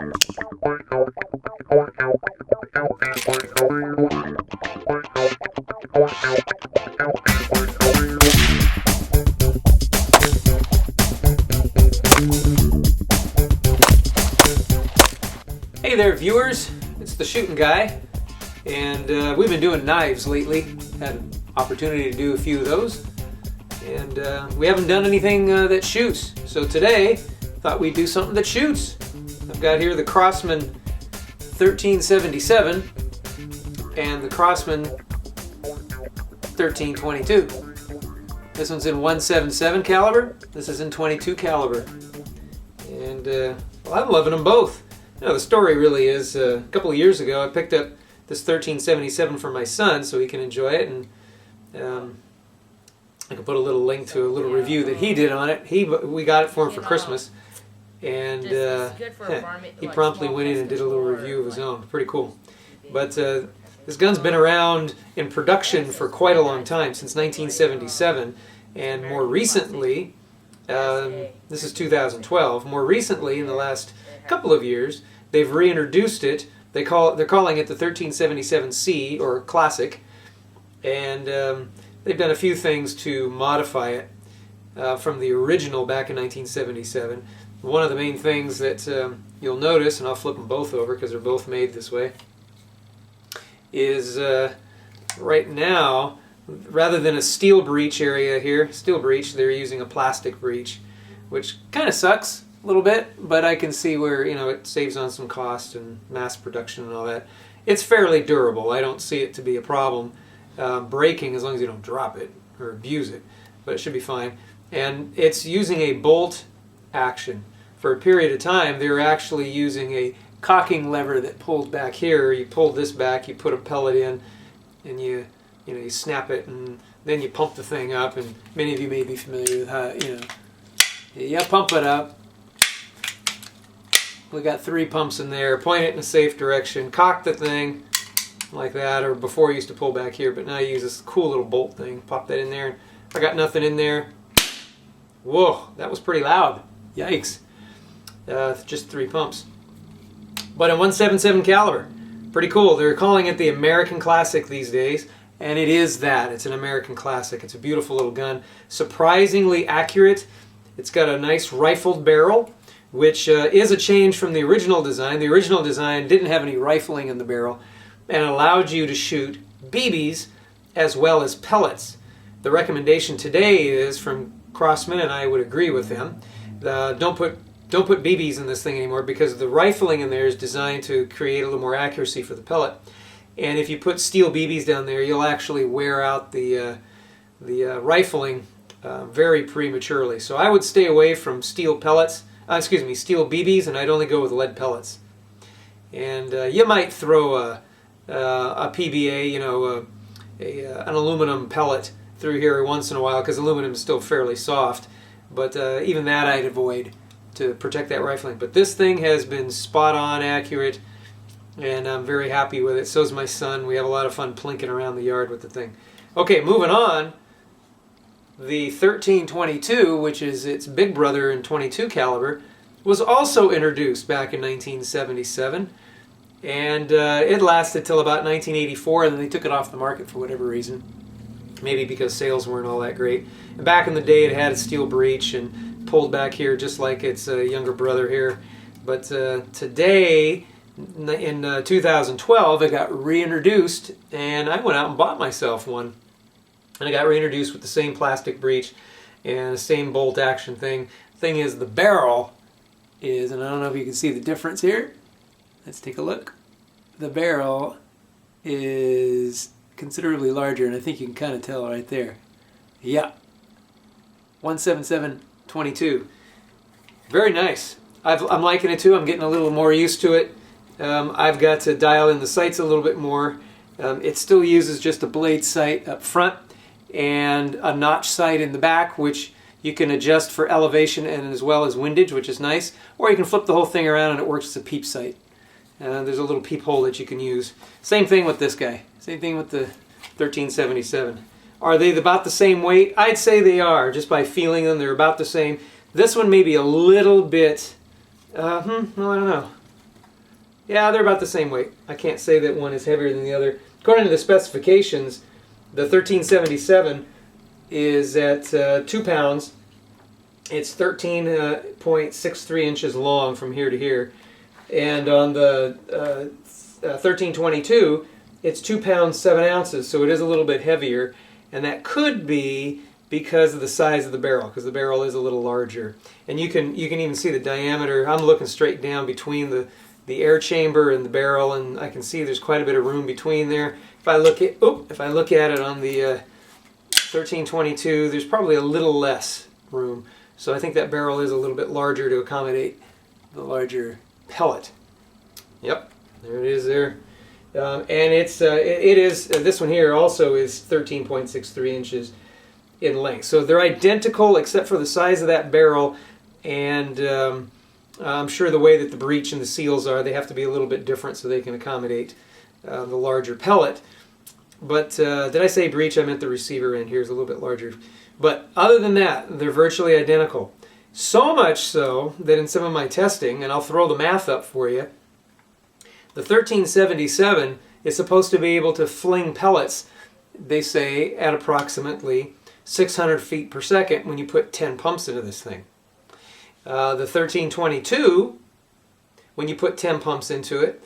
Hey there, viewers. It's the Shooting Guy, and we've been doing knives lately. Had an opportunity to do a few of those, and we haven't done anything that shoots. So today, thought we'd do something that shoots. I've got here the Crosman 1377 and the Crosman 1322. This one's in .177 caliber. This is in .22 caliber, and well, I'm loving them both. You know, the story really is, a couple of years ago I picked up this 1377 for my son so he can enjoy it, and I can put a little link to a little review that he did on it. We got it for him for Christmas, and he promptly went in and did a little review of his own. Pretty cool. But this gun's been around in production for quite a long time, since 1977, and more recently, this is 2012, more recently in the last couple of years, they've reintroduced it. They're calling it the 1377C, or Classic, and they've done a few things to modify it from the original back in 1977. One of the main things that you'll notice, and I'll flip them both over because they're both made this way, is right now, rather than a steel breech area here, they're using a plastic breech, which kind of sucks a little bit, but I can see where, you know, it saves on some cost and mass production and all that. It's fairly durable. I don't see it to be a problem breaking, as long as you don't drop it or abuse it, but it should be fine. And it's using a bolt action. For a period of time, they were actually using a cocking lever that pulled back here. You pulled this back, you put a pellet in, and you snap it, and then you pump the thing up. And many of you may be familiar with how, you pump it up. We got 3 pumps in there. Point it in a safe direction. Cock the thing like that, or before I used to pull back here, but now I use this cool little bolt thing. Pop that in there. And if I got nothing in there, whoa, that was pretty loud. Yikes. Just 3 pumps. But in .177 caliber. Pretty cool. They're calling it the American Classic these days, and it is that. It's an American Classic. It's a beautiful little gun. Surprisingly accurate. It's got a nice rifled barrel, which is a change from the original design. The original design didn't have any rifling in the barrel and allowed you to shoot BBs as well as pellets. The recommendation today is from Crosman, and I would agree with him, don't put BBs in this thing anymore, because the rifling in there is designed to create a little more accuracy for the pellet. And if you put steel BBs down there, you'll actually wear out the rifling very prematurely. So I would stay away from steel pellets. Steel BBs, and I'd only go with lead pellets. And you might throw a PBA, an aluminum pellet through here once in a while, because aluminum is still fairly soft. But even that I'd avoid to protect that rifling. But this thing has been spot on accurate, and I'm very happy with it. So is my son. We have a lot of fun plinking around the yard with the thing. Okay, moving on. The 1322, which is its big brother in .22 caliber, was also introduced back in 1977, and it lasted till about 1984, and then they took it off the market for whatever reason. Maybe because sales weren't all that great. And back in the day, it had a steel breech and pulled back here just like its younger brother here. But today, in 2012, it got reintroduced, and I went out and bought myself one. And it got reintroduced with the same plastic breech and the same bolt action thing. Thing is, the barrel is, and I don't know if you can see the difference here. Let's take a look. The barrel is considerably larger, and I think you can kind of tell right there. Yeah. .177-22. Very nice. I'm liking it too. I'm getting a little more used to it. I've got to dial in the sights a little bit more. It still uses just a blade sight up front and a notch sight in the back, which you can adjust for elevation and as well as windage, which is nice. Or you can flip the whole thing around and it works as a peep sight. There's a little peephole that you can use. Same thing with this guy. Same thing with the 1377. Are they about the same weight? I'd say they are. Just by feeling them, they're about the same. This one may be a little bit, well, I don't know. Yeah, they're about the same weight. I can't say that one is heavier than the other. According to the specifications, the 1377 is at 2 pounds. It's 13.63 inches long from here to here. And on the 1322, it's 2 pounds 7 ounces, so it is a little bit heavier. And that could be because of the size of the barrel, because the barrel is a little larger. And you can even see the diameter. I'm looking straight down between the air chamber and the barrel, and I can see there's quite a bit of room between there. If I look at it on the 1322, there's probably a little less room. So I think that barrel is a little bit larger to accommodate the larger pellet. Yep, there it is there. And it is this one here also is 13.63 inches in length. So they're identical except for the size of that barrel, and I'm sure the way that the breech and the seals are, they have to be a little bit different so they can accommodate the larger pellet. But did I say breech? I meant the receiver end here is a little bit larger. But other than that, they're virtually identical. So much so that in some of my testing, and I'll throw the math up for you, the 1377 is supposed to be able to fling pellets, they say, at approximately 600 feet per second when you put 10 pumps into this thing. The 1322, when you put 10 pumps into it,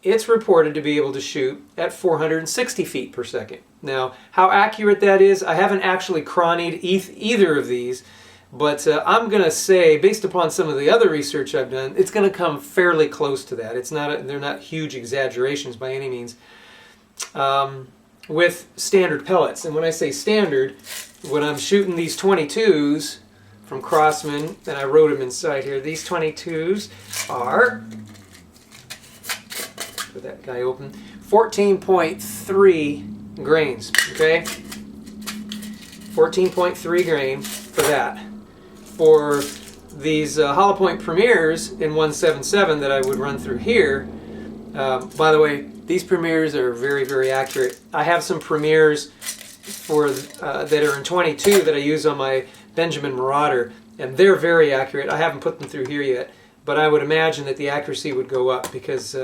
it's reported to be able to shoot at 460 feet per second. Now, how accurate that is, I haven't actually chronied either of these, but I'm going to say, based upon some of the other research I've done, it's going to come fairly close to that. They're not huge exaggerations by any means. With standard pellets, and when I say standard, when I'm shooting these 22s from Crosman, and I wrote them inside here, these 22s are, put that guy open, 14.3 grains, okay? 14.3 grain for that. For these hollow point premieres in 177 that I would run through here, by the way, these premieres are very, very accurate. I have some premieres for that are in 22 that I use on my Benjamin Marauder, and they're very accurate. I haven't put them through here yet, but I would imagine that the accuracy would go up because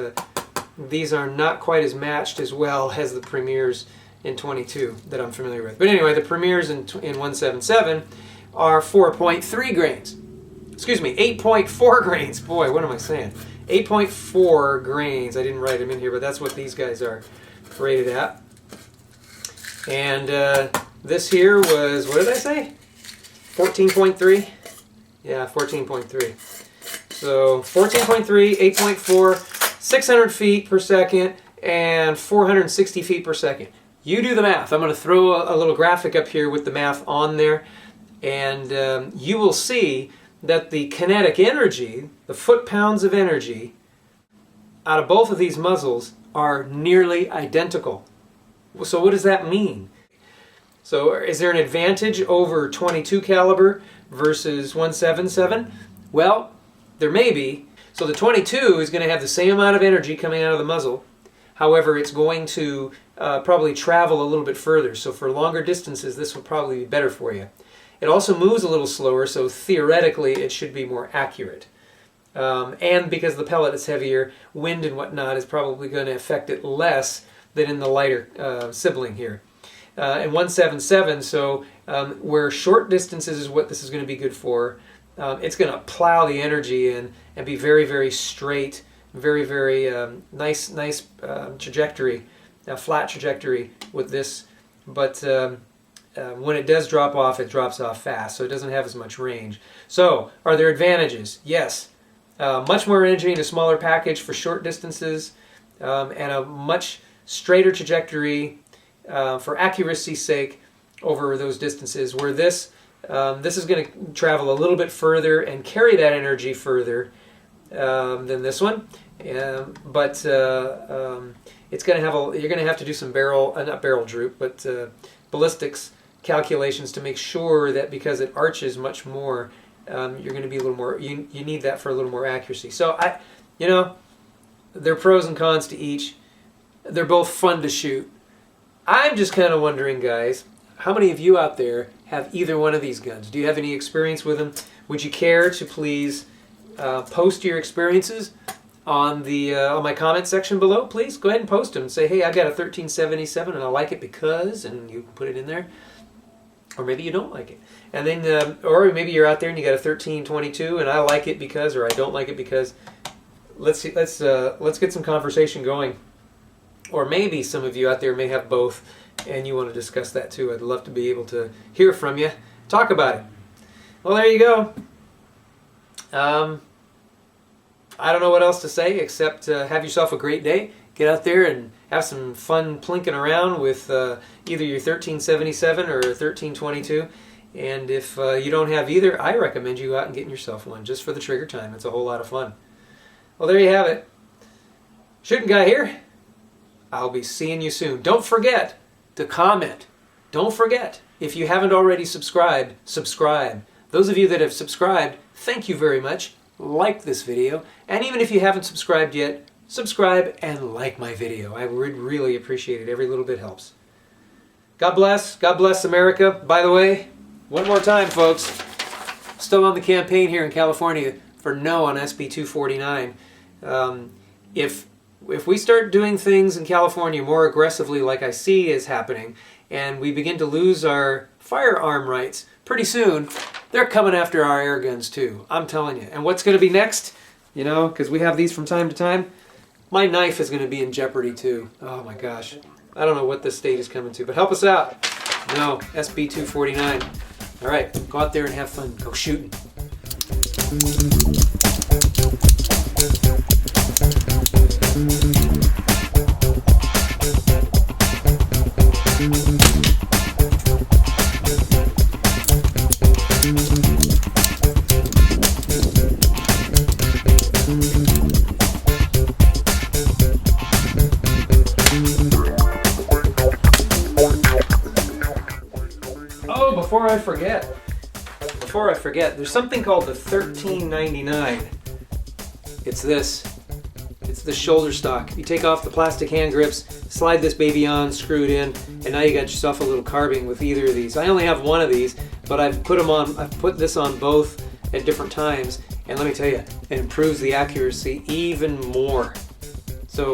these are not quite as matched as well as the premieres in 22 that I'm familiar with. But anyway, the premieres in 177 are 4.3 grains. Excuse me, 8.4 grains. Boy, what am I saying? 8.4 grains. I didn't write them in here, but that's what these guys are rated at. And this here was, what did I say? 14.3? Yeah, 14.3. So 14.3, 8.4, 600 feet per second, and 460 feet per second. You do the math. I'm going to throw a little graphic up here with the math on there, and you will see that the kinetic energy, the foot-pounds of energy, out of both of these muzzles are nearly identical. So what does that mean? So is there an advantage over 22 caliber versus 177? Well, there may be. So the 22 is going to have the same amount of energy coming out of the muzzle. However, it's going to probably travel a little bit further. So for longer distances, this will probably be better for you. It also moves a little slower, so theoretically it should be more accurate. And because the pellet is heavier, wind and whatnot is probably going to affect it less than in the lighter sibling here. And 177, so where short distances is what this is going to be good for, it's going to plow the energy in and be very, very straight, very, very nice trajectory, flat trajectory with this. But when it does drop off, it drops off fast, so it doesn't have as much range. So, are there advantages? Yes. Much more energy in a smaller package for short distances, and a much straighter trajectory for accuracy's sake over those distances, where this is going to travel a little bit further and carry that energy further than this one. But it's going to have you're going to have to do some not barrel droop, but ballistics calculations to make sure that because it arches much more, you're going to be a little more. You need that for a little more accuracy. So there are pros and cons to each. They're both fun to shoot. I'm just kind of wondering, guys, how many of you out there have either one of these guns? Do you have any experience with them? Would you care to please post your experiences? on the on my comment section below, please go ahead and post them and say, hey, I got a 1377 and I like it because, and you put it in there. Or maybe you don't like it. And then, or maybe you're out there and you got a 1322 and I like it because, or I don't like it because. Let's get some conversation going. Or maybe some of you out there may have both and you want to discuss that too. I'd love to be able to hear from you. Talk about it. Well, there you go. I don't know what else to say except have yourself a great day. Get out there and have some fun plinking around with either your 1377 or 1322. And if you don't have either, I recommend you go out and getting yourself one just for the trigger time. It's a whole lot of fun. Well, there you have it. Shooting Guy here. I'll be seeing you soon. Don't forget to comment. Don't forget, if you haven't already subscribed, subscribe. Those of you that have subscribed, thank you very much. Like this video. And even if you haven't subscribed yet, subscribe and like my video. I would really appreciate it. Every little bit helps. God bless. God bless America. By the way, one more time, folks. Still on the campaign here in California for no on SB 249. If we start doing things in California more aggressively like I see is happening, and we begin to lose our firearm rights, pretty soon they're coming after our air guns too. I'm telling you. And what's going to be next? You know, because we have these from time to time. My knife is going to be in jeopardy too. Oh my gosh. I don't know what this state is coming to, but help us out. No, SB 249. All right, go out there and have fun. Go shooting. Oh, before I forget, there's something called the 1399. It's this. It's the shoulder stock. You take off the plastic hand grips, slide this baby on, screw it in, and now you got yourself a little carbine with either of these. I only have one of these, but I've put this on both at different times, and let me tell you, it improves the accuracy even more. So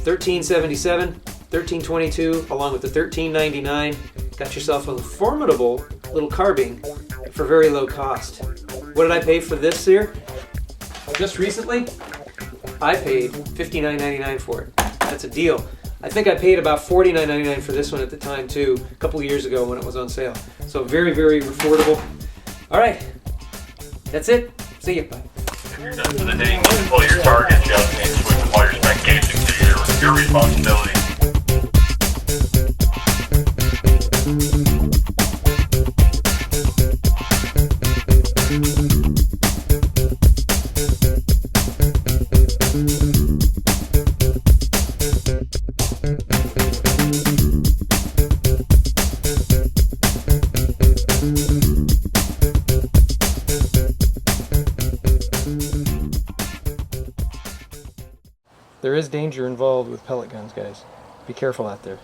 1377, 1322, along with the 1399, got yourself a formidable little carbine for very low cost. What did I pay for this here? Just recently, I paid $59.99 for it. That's a deal. I think I paid about $49.99 for this one at the time too, a couple of years ago when it was on sale. So very, very affordable. All right, that's it. See you. Bye. If you're done for the day, you can pull your target. Just need to switch all your spec casing to your responsibility. There is danger involved with pellet guns, guys. Be careful out there.